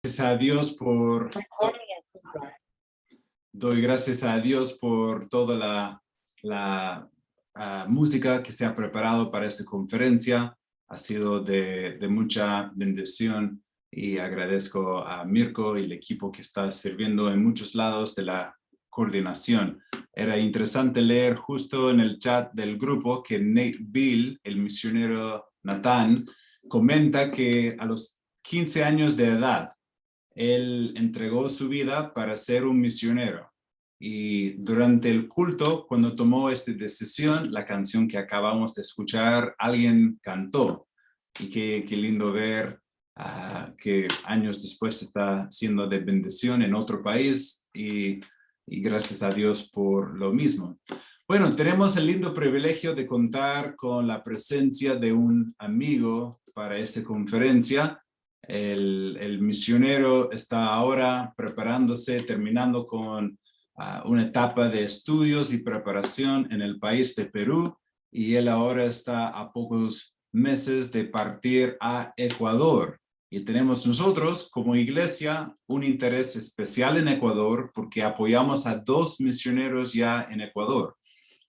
Gracias a Dios por... Doy gracias a Dios por toda la música que se ha preparado para esta conferencia. Ha sido de mucha bendición y agradezco a Mirko y el equipo que está sirviendo en muchos lados de la coordinación. Era interesante leer justo en el chat del grupo que Nate Bill, el misionero Natán, comenta que a los 15 años de edad, él entregó su vida para ser un misionero. Y durante el culto, cuando tomó esta decisión, la canción que acabamos de escuchar, alguien cantó. Y qué lindo ver que años después está siendo de bendición en otro país y gracias a Dios por lo mismo. Bueno, tenemos el lindo privilegio de contar con la presencia de un amigo para esta conferencia. El misionero está ahora preparándose, terminando con una etapa de estudios y preparación en el país de Perú, y él ahora está a pocos meses de partir a Ecuador. Y tenemos nosotros como iglesia un interés especial en Ecuador porque apoyamos a 2 misioneros ya en Ecuador.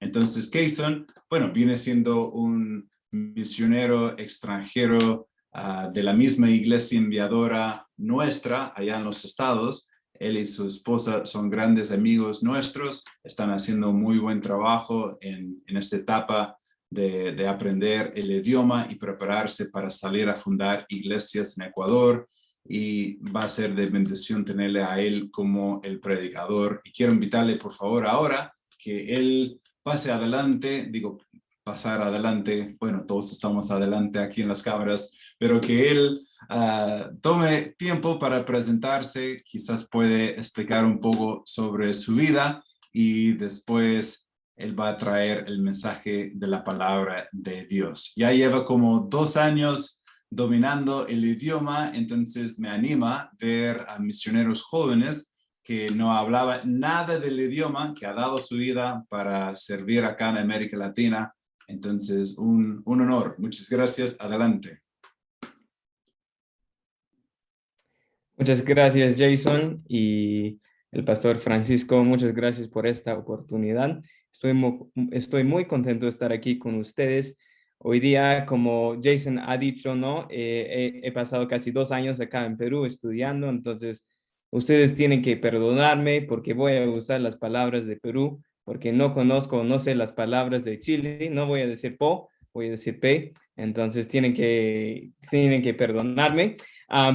Entonces, Kayson, bueno, viene siendo un misionero extranjero de la misma iglesia enviadora nuestra allá en los Estados. Él y su esposa son grandes amigos nuestros, están haciendo muy buen trabajo en esta etapa de aprender el idioma y prepararse para salir a fundar iglesias en Ecuador, y va a ser de bendición tenerle a él como el predicador. Y quiero invitarle por favor ahora que él pase adelante, digo, pasar adelante, bueno, todos estamos adelante aquí en las cámaras, pero que él tome tiempo para presentarse, quizás puede explicar un poco sobre su vida y después él va a traer el mensaje de la palabra de Dios. Ya lleva como 2 años dominando el idioma, entonces me anima ver a misioneros jóvenes que no hablaba nada del idioma, que ha dado su vida para servir acá en América Latina. Entonces, un honor. Muchas gracias. Adelante. Muchas gracias, Jason, y el pastor Francisco, muchas gracias por esta oportunidad. Estoy muy contento de estar aquí con ustedes. Hoy día, como Jason ha dicho, ¿no? He pasado casi 2 años acá en Perú estudiando, entonces ustedes tienen que perdonarme porque voy a usar las palabras de Perú, porque no sé las palabras de Chile, no voy a decir po, voy a decir pe, entonces tienen que perdonarme.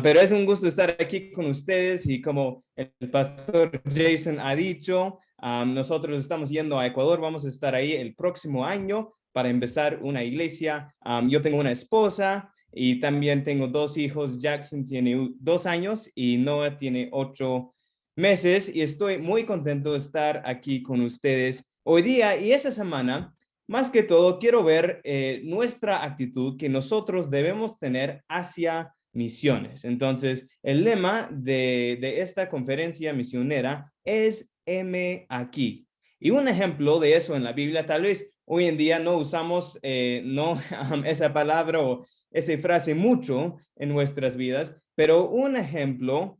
Pero es un gusto estar aquí con ustedes, y como el pastor Jason ha dicho, nosotros estamos yendo a Ecuador, vamos a estar ahí el próximo año para empezar una iglesia. Yo tengo una esposa y también tengo 2 hijos. Jackson tiene 2 años y Noah tiene 8 meses, y estoy muy contento de estar aquí con ustedes hoy día y esa semana. Más que todo, quiero ver nuestra actitud que nosotros debemos tener hacia misiones. Entonces, el lema de esta conferencia misionera es heme aquí. Y un ejemplo de eso en la Biblia, tal vez hoy en día no usamos esa palabra o esa frase mucho en nuestras vidas, pero un ejemplo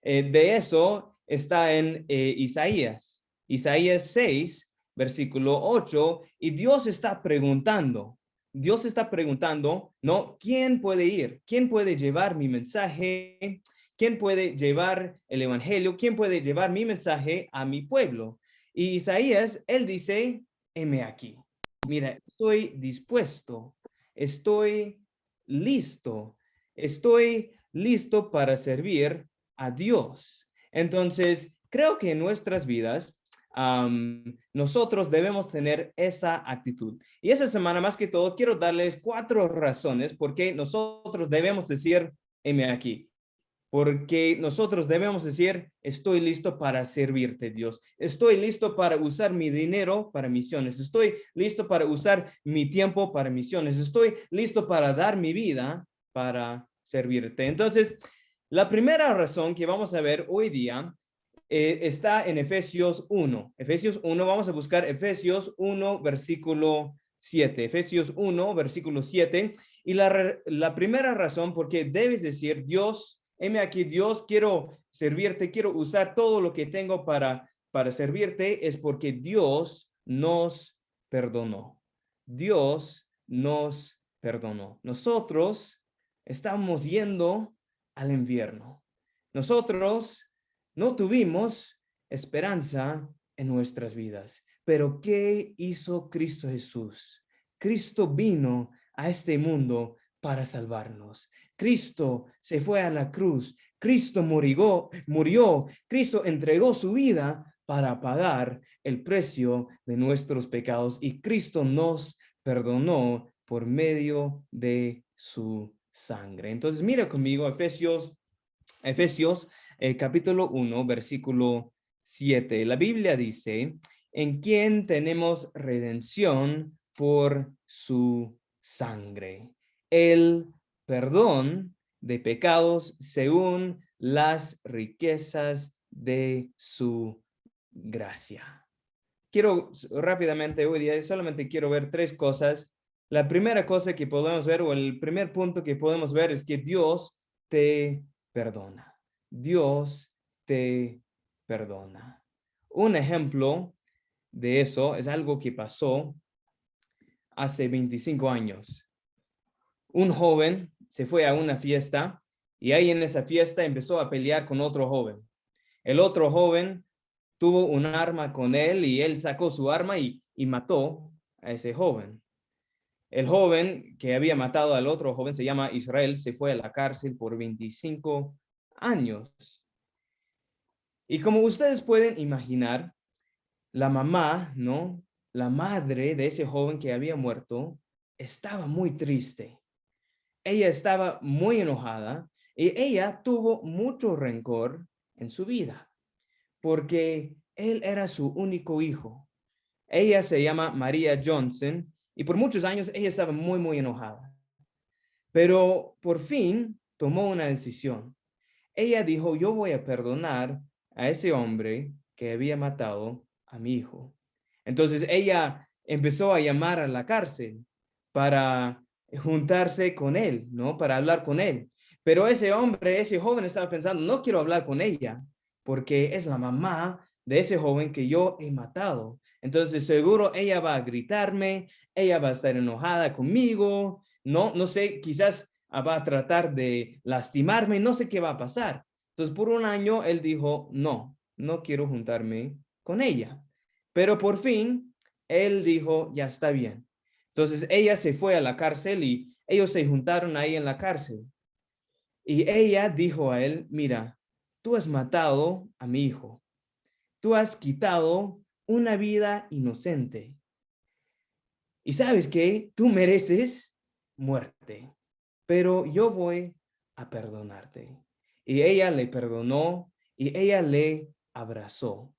de eso está en Isaías 6, versículo 8, y Dios está preguntando, ¿no? ¿Quién puede ir? ¿Quién puede llevar mi mensaje? ¿Quién puede llevar el evangelio? ¿Quién puede llevar mi mensaje a mi pueblo? Y Isaías, él dice, heme aquí. Mira, estoy dispuesto, estoy listo, estoy listo para servir a Dios. Entonces, creo que en nuestras vidas, nosotros debemos tener esa actitud. Y esa semana, más que todo, quiero darles 4 razones por qué nosotros debemos decir, heme aquí. Porque nosotros debemos decir, estoy listo para servirte, Dios. Estoy listo para usar mi dinero para misiones. Estoy listo para usar mi tiempo para misiones. Estoy listo para dar mi vida para servirte. Entonces, la primera razón que vamos a ver hoy día está en Efesios 1. Efesios 1, vamos a buscar Efesios 1, versículo 7. Efesios 1, versículo 7. Y la primera razón por qué debes decir, Dios, heme aquí, Dios, quiero servirte, quiero usar todo lo que tengo para servirte, es porque Dios nos perdonó. Dios nos perdonó. Nosotros estamos yendo al infierno. Nosotros no tuvimos esperanza en nuestras vidas. Pero ¿qué hizo Cristo Jesús? Cristo vino a este mundo para salvarnos. Cristo se fue a la cruz. Cristo murió. Cristo entregó su vida para pagar el precio de nuestros pecados y Cristo nos perdonó por medio de su sangre. Entonces, mira conmigo Efesios capítulo 1, versículo 7. La Biblia dice, en quien tenemos redención por su sangre, el perdón de pecados según las riquezas de su gracia. Quiero rápidamente hoy día, solamente quiero ver tres cosas. La primera cosa que podemos ver, o el primer punto que podemos ver, es que Dios te perdona. Dios te perdona. Un ejemplo de eso es algo que pasó hace 25 años. Un joven se fue a una fiesta y ahí en esa fiesta empezó a pelear con otro joven. El otro joven tuvo un arma con él y él sacó su arma y mató a ese joven. El joven que había matado al otro joven se llama Israel, se fue a la cárcel por 25 años. Y como ustedes pueden imaginar, la mamá, ¿no? La madre de ese joven que había muerto estaba muy triste. Ella estaba muy enojada y ella tuvo mucho rencor en su vida porque él era su único hijo. Ella se llama María Johnson y por muchos años ella estaba muy enojada. Pero por fin tomó una decisión. Ella dijo, yo voy a perdonar a ese hombre que había matado a mi hijo. Entonces ella empezó a llamar a la cárcel para juntarse con él, ¿no? Para hablar con él. Pero ese hombre, ese joven estaba pensando, no quiero hablar con ella porque es la mamá de ese joven que yo he matado. Entonces seguro ella va a gritarme, ella va a estar enojada conmigo, no sé, quizás va a tratar de lastimarme, no sé qué va a pasar. Entonces por un año él dijo, no quiero juntarme con ella. Pero por fin él dijo, ya está bien. Entonces ella se fue a la cárcel y ellos se juntaron ahí en la cárcel. Y ella dijo a él, mira, tú has matado a mi hijo. Tú has quitado una vida inocente. Y sabes que tú mereces muerte, pero yo voy a perdonarte. Y ella le perdonó y ella le abrazó.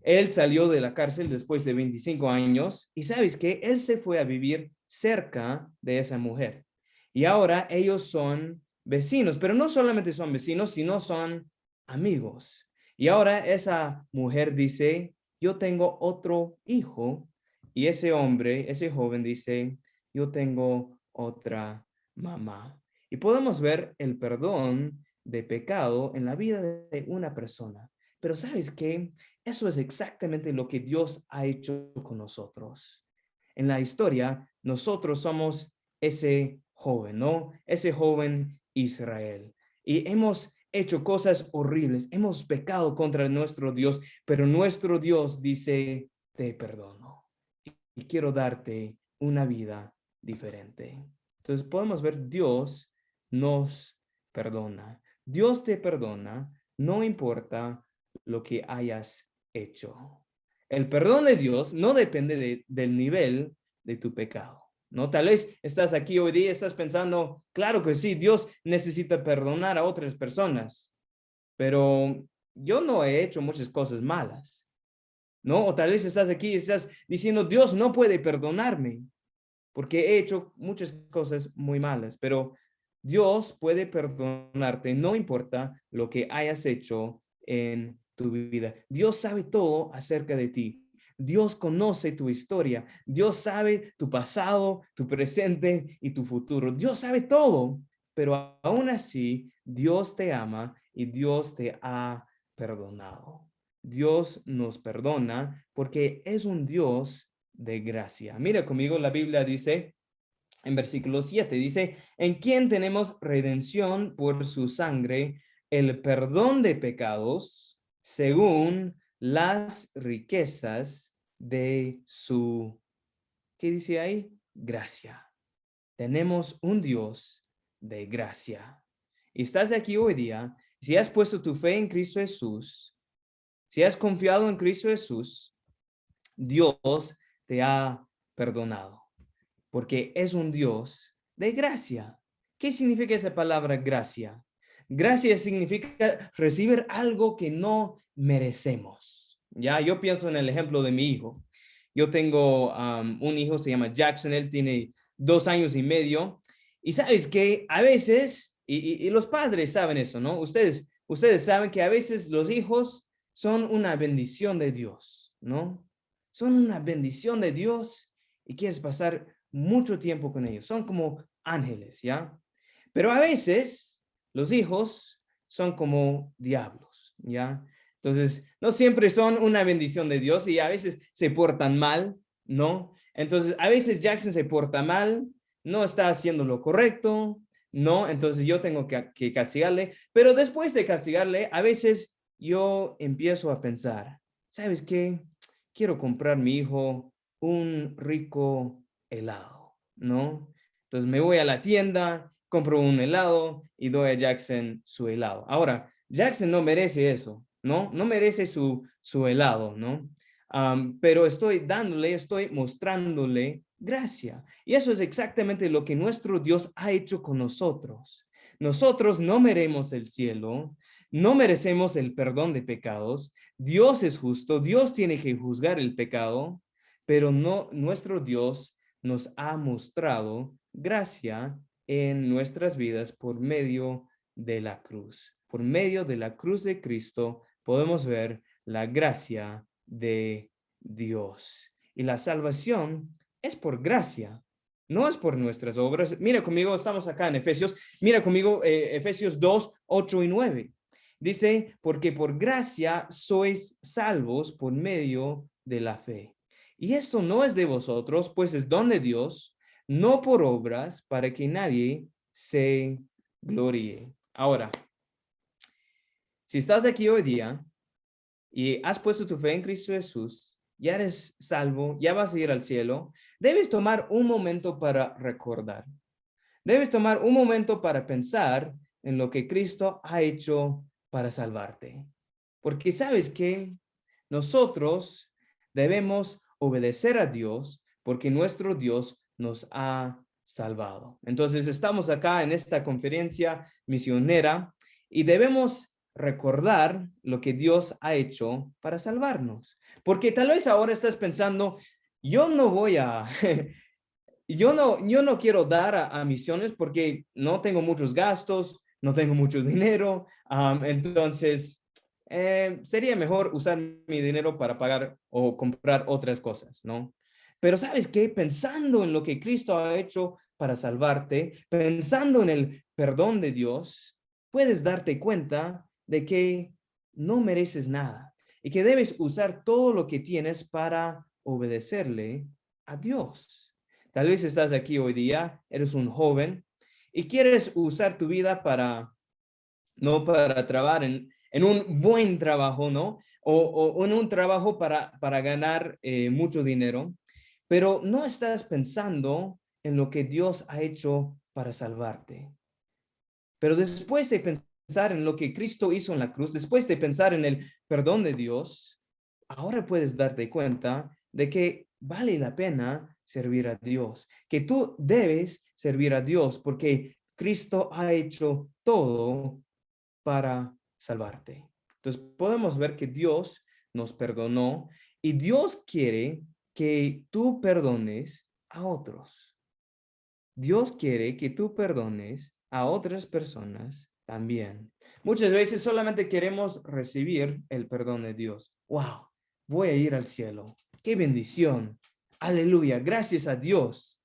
Él salió de la cárcel después de 25 años y sabes que él se fue a vivir cerca de esa mujer. Y ahora ellos son vecinos, pero no solamente son vecinos, sino son amigos. Y ahora esa mujer dice, yo tengo otro hijo. Y ese hombre, ese joven dice, yo tengo otra mamá. Y podemos ver el perdón de pecado en la vida de una persona. Pero ¿sabes qué? Eso es exactamente lo que Dios ha hecho con nosotros. En la historia, nosotros somos ese joven, ¿no? Ese joven Israel. Y hemos hecho cosas horribles, hemos pecado contra nuestro Dios, pero nuestro Dios dice, te perdono y quiero darte una vida diferente. Entonces podemos ver, Dios nos perdona. Dios te perdona, no importa lo que hayas hecho. El perdón de Dios no depende del nivel de tu pecado. ¿No? Tal vez estás aquí hoy día, estás pensando, claro que sí, Dios necesita perdonar a otras personas, pero yo no he hecho muchas cosas malas, ¿no? O tal vez estás aquí y estás diciendo, Dios no puede perdonarme porque he hecho muchas cosas muy malas, pero Dios puede perdonarte, no importa lo que hayas hecho en tu vida. Dios sabe todo acerca de ti. Dios conoce tu historia. Dios sabe tu pasado, tu presente y tu futuro. Dios sabe todo, pero aún así Dios te ama y Dios te ha perdonado. Dios nos perdona porque es un Dios de gracia. Mira conmigo, la Biblia dice en versículo 7, dice, en quien tenemos redención por su sangre, el perdón de pecados, según las riquezas de su, ¿qué dice ahí? Gracia. Tenemos un Dios de gracia. Y estás aquí hoy día, si has puesto tu fe en Cristo Jesús, si has confiado en Cristo Jesús, Dios te ha perdonado, porque es un Dios de gracia. ¿Qué significa esa palabra gracia? Gracia significa recibir algo que no merecemos. Ya, yo pienso en el ejemplo de mi hijo. Yo tengo un hijo, se llama Jackson, él tiene 2 años y medio. Y sabes que a veces, y los padres saben eso, ¿no? Ustedes saben que a veces los hijos son una bendición de Dios, ¿no? Son una bendición de Dios y quieres pasar mucho tiempo con ellos. Son como ángeles, ¿ya? Pero a veces los hijos son como diablos, ¿ya? Entonces, no siempre son una bendición de Dios y a veces se portan mal, ¿no? Entonces, a veces Jackson se porta mal, no está haciendo lo correcto, ¿no? Entonces yo tengo que castigarle, pero después de castigarle, a veces yo empiezo a pensar, ¿sabes qué? Quiero comprar a mi hijo un rico helado, ¿no? Entonces me voy a la tienda, compro un helado y doy a Jackson su helado. Ahora, Jackson no merece eso, ¿no? No merece su helado, ¿no? Pero estoy mostrándole gracia. Y eso es exactamente lo que nuestro Dios ha hecho con nosotros. Nosotros no merecemos el cielo, no merecemos el perdón de pecados. Dios es justo, Dios tiene que juzgar el pecado, pero no, nuestro Dios nos ha mostrado gracia en nuestras vidas por medio de la cruz. Por medio de la cruz de Cristo podemos ver la gracia de Dios. Y la salvación es por gracia, no es por nuestras obras. Mira conmigo, estamos acá en Efesios. Mira conmigo, Efesios 2, 8 y 9. Dice, porque por gracia sois salvos por medio de la fe. Y esto no es de vosotros, pues es don de Dios, no por obras, para que nadie se gloríe. Ahora, si estás aquí hoy día y has puesto tu fe en Cristo Jesús, ya eres salvo, ya vas a ir al cielo, debes tomar un momento para recordar. Debes tomar un momento para pensar en lo que Cristo ha hecho para salvarte. Porque sabes que nosotros debemos obedecer a Dios porque nuestro Dios nos ha salvado. Entonces estamos acá en esta conferencia misionera y debemos recordar lo que Dios ha hecho para salvarnos. Porque tal vez ahora estás pensando, yo no voy a, yo no quiero dar a misiones porque no tengo muchos gastos, no tengo mucho dinero, entonces sería mejor usar mi dinero para pagar o comprar otras cosas, ¿no? Pero ¿sabes qué? Pensando en lo que Cristo ha hecho para salvarte, pensando en el perdón de Dios, puedes darte cuenta de que no mereces nada y que debes usar todo lo que tienes para obedecerle a Dios. Tal vez estás aquí hoy día, eres un joven y quieres usar tu vida no para trabajar en un buen trabajo, ¿no? O en un trabajo para ganar mucho dinero, pero no estás pensando en lo que Dios ha hecho para salvarte. Pero después de pensar en lo que Cristo hizo en la cruz, después de pensar en el perdón de Dios, ahora puedes darte cuenta de que vale la pena servir a Dios, que tú debes servir a Dios porque Cristo ha hecho todo para salvarte. Entonces podemos ver que Dios nos perdonó y Dios quiere que tú perdones a otros. Dios quiere que tú perdones a otras personas también. Muchas veces solamente queremos recibir el perdón de Dios. ¡Wow! Voy a ir al cielo. ¡Qué bendición! Aleluya, gracias a Dios.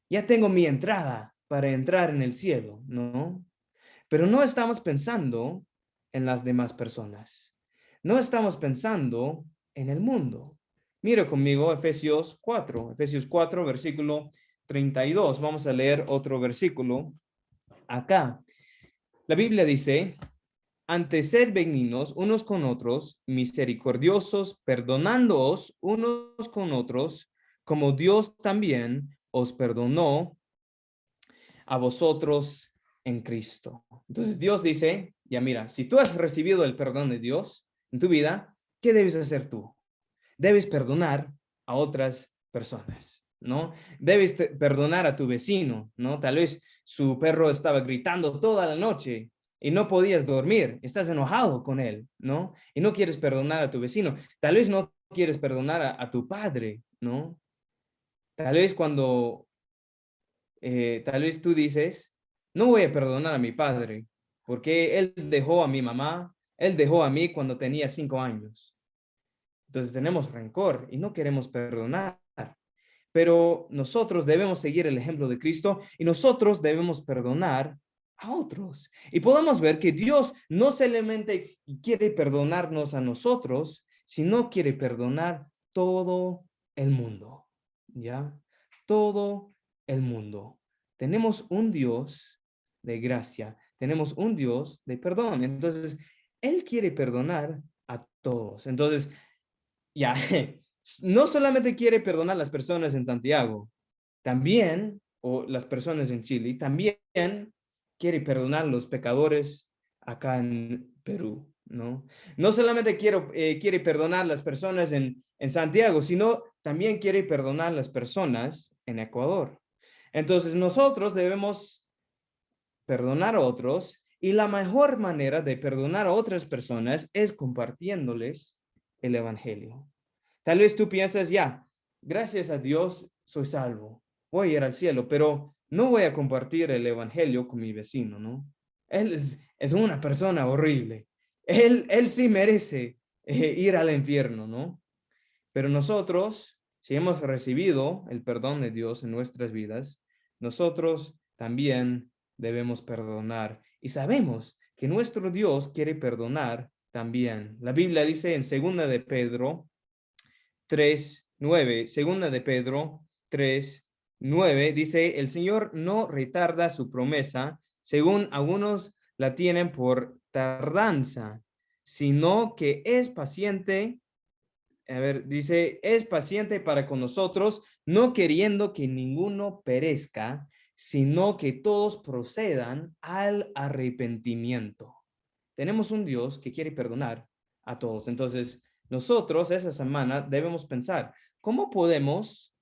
Ya tengo mi entrada para entrar en el cielo, ¿no? pero no estamos pensando en las demás personas. No estamos pensando en el mundo. Mira conmigo Efesios 4, versículo 32. Vamos a leer otro versículo acá. La Biblia dice, antes ser benignos unos con otros, misericordiosos, perdonándoos unos con otros, como Dios también os perdonó a vosotros en Cristo. Entonces Dios dice, ya mira, si tú has recibido el perdón de Dios en tu vida, ¿qué debes hacer tú? Debes perdonar a otras personas, ¿no? Debes perdonar a tu vecino, ¿no? Tal vez su perro estaba gritando toda la noche y no podías dormir, estás enojado con él, ¿no? Y no quieres perdonar a tu vecino. Tal vez no quieres perdonar a tu padre, ¿no? Tal vez tal vez tú dices, no voy a perdonar a mi padre, porque él dejó a mi mamá, él dejó a mí cuando tenía 5 años. Entonces tenemos rencor y no queremos perdonar. Pero nosotros debemos seguir el ejemplo de Cristo y nosotros debemos perdonar a otros. Y podemos ver que Dios no solamente quiere perdonarnos a nosotros, sino quiere perdonar todo el mundo. ¿Ya? Todo el mundo. Tenemos un Dios de gracia, tenemos un Dios de perdón. Entonces, Él quiere perdonar a todos. Entonces, ya, no solamente quiere perdonar a las personas en Santiago, también, o las personas en Chile, también quiere perdonar a los pecadores acá en Perú, ¿no? No solamente quiere perdonar a las personas en Santiago, sino también quiere perdonar a las personas en Ecuador. Entonces nosotros debemos perdonar a otros y la mejor manera de perdonar a otras personas es compartiéndoles el evangelio. Tal vez tú piensas, ya, gracias a Dios soy salvo, voy a ir al cielo, pero no voy a compartir el evangelio con mi vecino, ¿no? Él es una persona horrible. Él sí merece ir al infierno, ¿no? Pero nosotros, si hemos recibido el perdón de Dios en nuestras vidas, nosotros también debemos perdonar. Y sabemos que nuestro Dios quiere perdonar también. La Biblia dice en 2 de Pedro 3:9, segunda de Pedro 3:9, dice, el Señor no retarda su promesa, según algunos la tienen por tardanza, sino que es paciente. A ver, dice, es paciente para con nosotros, no queriendo que ninguno perezca, sino que todos procedan al arrepentimiento. Tenemos un Dios que quiere perdonar a todos. Entonces, nosotros esa semana debemos pensar, ¿cómo podemos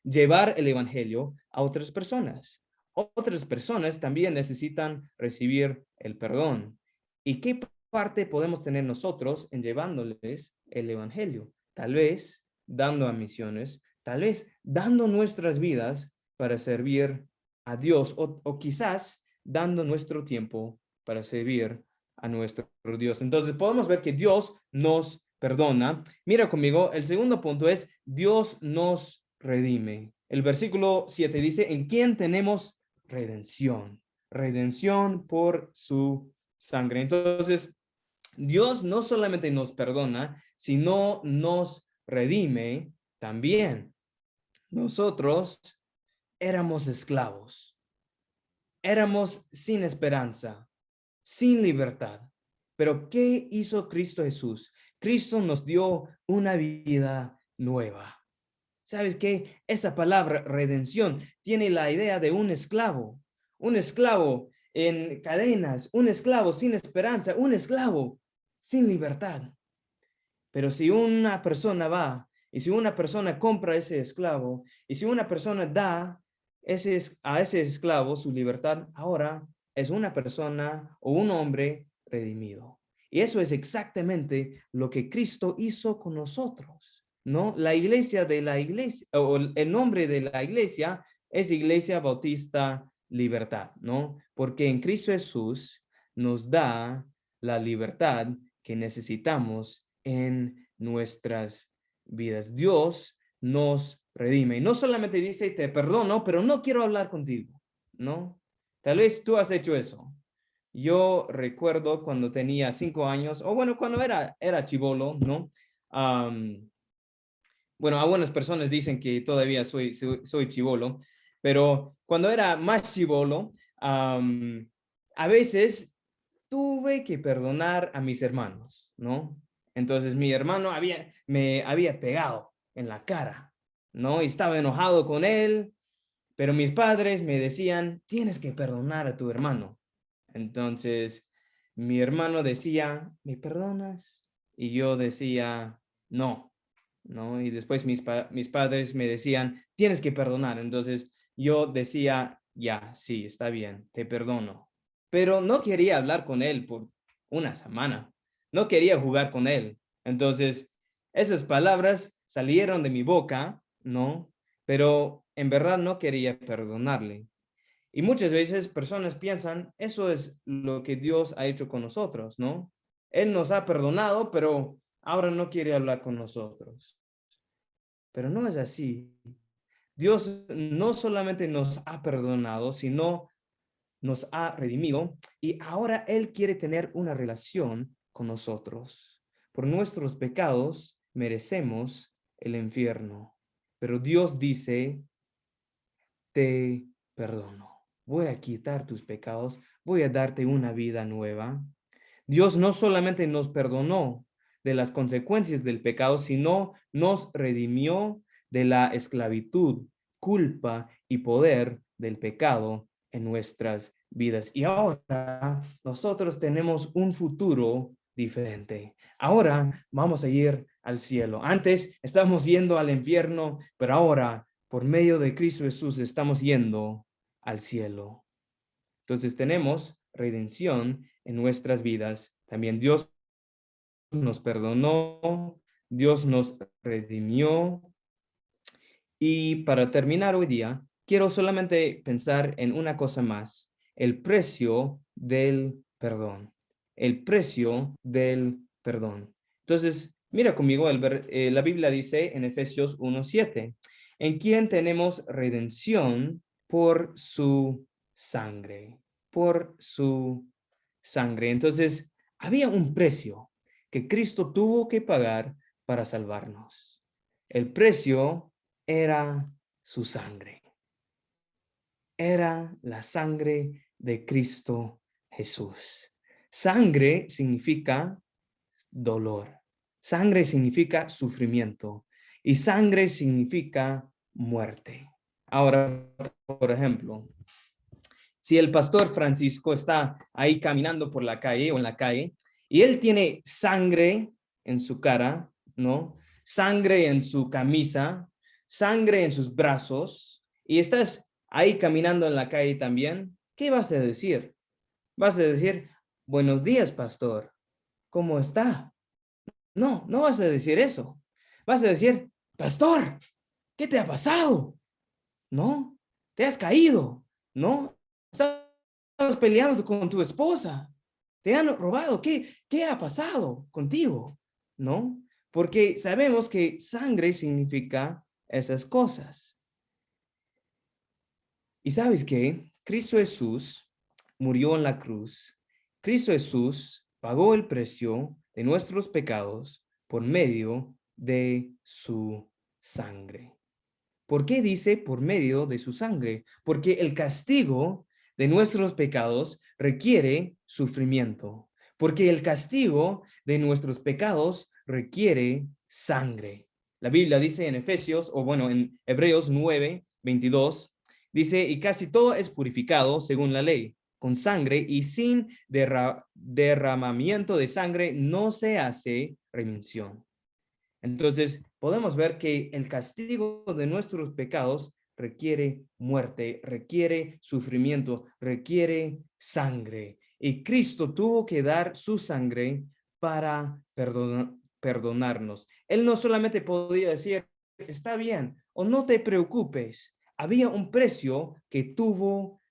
llevar el evangelio a otras personas? Otras personas también necesitan recibir el perdón. ¿Y qué parte podemos tener nosotros en llevándoles el evangelio? Tal vez dando a misiones, tal vez dando nuestras vidas para servir a Dios o quizás dando nuestro tiempo para servir a nuestro Dios. Entonces podemos ver que Dios nos perdona. Mira conmigo, el segundo punto es Dios nos redime. El versículo 7 dice, ¿en quién tenemos redención? Redención por su sangre. Entonces, Dios no solamente nos perdona, sino nos redime también. Nosotros éramos esclavos, éramos sin esperanza, sin libertad. Pero ¿qué hizo Cristo Jesús? Cristo nos dio una vida nueva. ¿Sabes qué? Esa palabra redención tiene la idea de un esclavo en cadenas, un esclavo sin esperanza, un esclavo sin libertad. Pero si una persona va y si una persona compra ese esclavo y si una persona da a ese esclavo su libertad, ahora es una persona o un hombre redimido. Y eso es exactamente lo que Cristo hizo con nosotros, ¿no? La iglesia o el nombre de la iglesia es Iglesia Bautista Libertad, ¿no? Porque en Cristo Jesús nos da la libertad que necesitamos en nuestras vidas. Dios nos redime. Y no solamente dice, te perdono, pero no quiero hablar contigo, ¿no? Tal vez tú has hecho eso. Yo recuerdo cuando tenía 5 años, o bueno, cuando era chibolo, ¿no? Bueno, algunas personas dicen que todavía soy chibolo, pero cuando era más chibolo, a veces tuve que perdonar a mis hermanos, ¿no? Entonces mi hermano me había pegado en la cara, ¿no? Y estaba enojado con él, pero mis padres me decían, tienes que perdonar a tu hermano. Entonces mi hermano decía, ¿me perdonas? Y yo decía, no, ¿no? Y después mis padres me decían, tienes que perdonar. Entonces yo decía, ya, sí, está bien, te perdono. Pero no quería hablar con él por una semana. No quería jugar con él. Entonces, esas palabras salieron de mi boca, ¿no? Pero en verdad no quería perdonarle. Y muchas veces personas piensan, eso es lo que Dios ha hecho con nosotros, ¿no? Él nos ha perdonado, pero ahora no quiere hablar con nosotros. Pero no es así. Dios no solamente nos ha perdonado, sino nos ha redimido y ahora Él quiere tener una relación con nosotros. Por nuestros pecados merecemos el infierno, pero Dios dice, te perdono. Voy a quitar tus pecados, voy a darte una vida nueva. Dios no solamente nos perdonó de las consecuencias del pecado, sino nos redimió de la esclavitud, culpa y poder del pecado en nuestras vidas. Y ahora nosotros tenemos un futuro diferente. Ahora vamos a ir al cielo. Antes estábamos yendo al infierno, pero ahora por medio de Cristo Jesús estamos yendo al cielo. Entonces tenemos redención en nuestras vidas. También Dios nos perdonó, Dios nos redimió. Y para terminar hoy día, quiero solamente pensar en una cosa más, el precio del perdón. El precio del perdón. Entonces, mira conmigo, la Biblia dice en Efesios 1:7, en quien tenemos redención por su sangre, por su sangre. Entonces, había un precio que Cristo tuvo que pagar para salvarnos. El precio era su sangre. Era la sangre de Cristo Jesús. Sangre significa dolor. Sangre significa sufrimiento. Y sangre significa muerte. Ahora, por ejemplo, si el pastor Francisco está ahí caminando por la calle o en la calle y él tiene sangre en su cara, ¿no? Sangre en su camisa, sangre en sus brazos y estás ahí caminando en la calle también, ¿qué vas a decir? Vas a decir, buenos días, pastor, ¿cómo está? No, no vas a decir eso. Vas a decir, pastor, ¿qué te ha pasado? ¿No? ¿Te has caído? ¿No? Estás peleando con tu esposa. Te han robado. ¿Qué ha pasado contigo? ¿No? Porque sabemos que sangre significa esas cosas. ¿Y sabes qué? Cristo Jesús murió en la cruz. Cristo Jesús pagó el precio de nuestros pecados por medio de su sangre. ¿Por qué dice por medio de su sangre? Porque el castigo de nuestros pecados requiere sufrimiento. Porque el castigo de nuestros pecados requiere sangre. La Biblia dice en Efesios, o bueno, en Hebreos 9:22, dice, y casi todo es purificado según la ley, con sangre y sin derramamiento de sangre no se hace remisión. Entonces, podemos ver que el castigo de nuestros pecados requiere muerte, requiere sufrimiento, requiere sangre. Y Cristo tuvo que dar su sangre para perdonarnos. Él no solamente podía decir, está bien, o no te preocupes. Había un precio que tuvo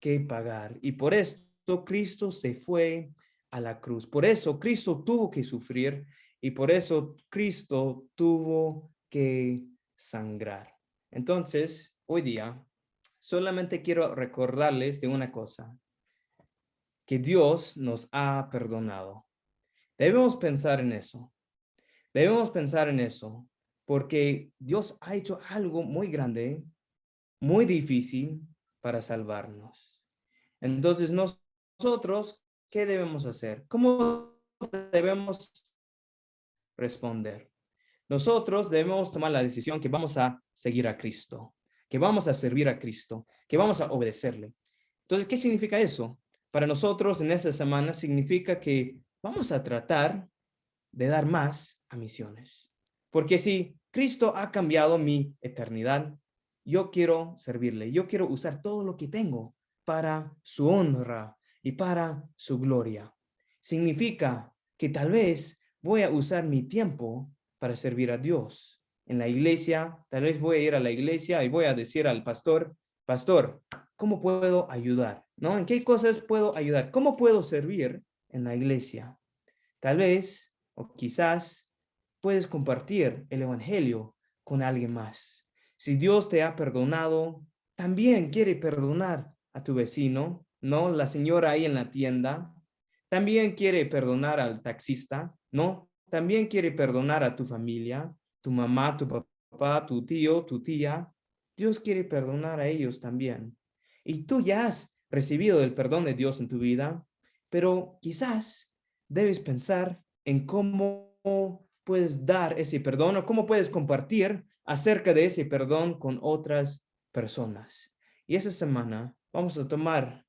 que pagar. Y por esto Cristo se fue a la cruz. Por eso Cristo tuvo que sufrir y por eso Cristo tuvo que sangrar. Entonces, hoy día, solamente quiero recordarles de una cosa, que Dios nos ha perdonado. Debemos pensar en eso. Debemos pensar en eso, porque Dios ha hecho algo muy grande, muy difícil para salvarnos. Entonces, nosotros, ¿qué debemos hacer? ¿Cómo debemos responder? Nosotros debemos tomar la decisión que vamos a seguir a Cristo, que vamos a servir a Cristo, que vamos a obedecerle. Entonces, ¿qué significa eso? Para nosotros en esta semana significa que vamos a tratar de dar más a misiones. Porque si Cristo ha cambiado mi eternidad, yo quiero servirle, yo quiero usar todo lo que tengo para su honra y para su gloria. Significa que tal vez voy a usar mi tiempo para servir a Dios. En la iglesia, tal vez voy a ir a la iglesia y voy a decir al pastor, pastor, ¿cómo puedo ayudar? ¿No? ¿En qué cosas puedo ayudar? ¿Cómo puedo servir en la iglesia? Tal vez, o quizás, puedes compartir el evangelio con alguien más. Si Dios te ha perdonado, también quiere perdonar a tu vecino, ¿no? La señora ahí en la tienda. También quiere perdonar al taxista, ¿no? También quiere perdonar a tu familia, tu mamá, tu papá, tu tío, tu tía. Dios quiere perdonar a ellos también. Y tú ya has recibido el perdón de Dios en tu vida, pero quizás debes pensar en cómo puedes dar ese perdón o cómo puedes compartir acerca de ese perdón con otras personas. Y esa semana vamos a tomar,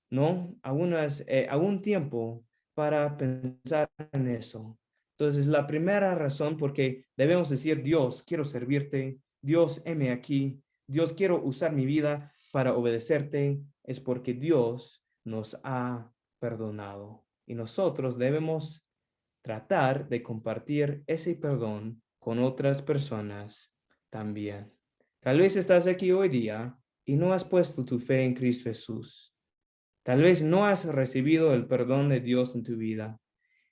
¿no? Algún tiempo para pensar en eso. Entonces, la primera razón porque debemos decir, Dios, quiero servirte, Dios, heme aquí, Dios, quiero usar mi vida para obedecerte, es porque Dios nos ha perdonado. Y nosotros debemos tratar de compartir ese perdón con otras personas también. Tal vez estás aquí hoy día y no has puesto tu fe en Cristo Jesús. Tal vez no has recibido el perdón de Dios en tu vida.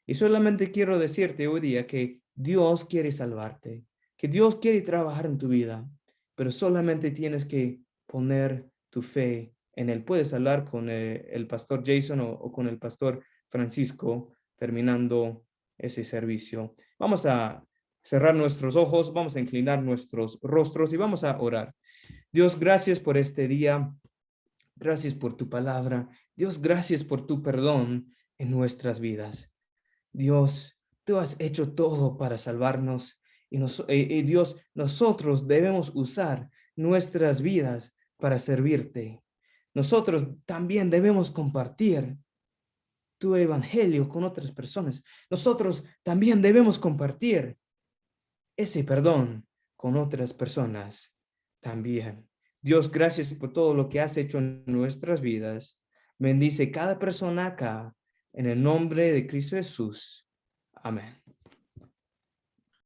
Y solamente quiero decirte hoy día que Dios quiere salvarte, que Dios quiere trabajar en tu vida, pero solamente tienes que poner tu fe en Él. Puedes hablar con el pastor Jason o con el pastor Francisco terminando ese servicio. Vamos a cerrar nuestros ojos, vamos a inclinar nuestros rostros y vamos a orar. Dios, gracias por este día. Gracias por tu palabra. Dios, gracias por tu perdón en nuestras vidas. Dios, tú has hecho todo para salvarnos y Dios, nosotros debemos usar nuestras vidas para servirte. Nosotros también debemos compartir tu evangelio con otras personas. Nosotros también debemos compartir ese perdón con otras personas también. Dios, gracias por todo lo que has hecho en nuestras vidas. Bendice cada persona acá en el nombre de Cristo Jesús. Amén.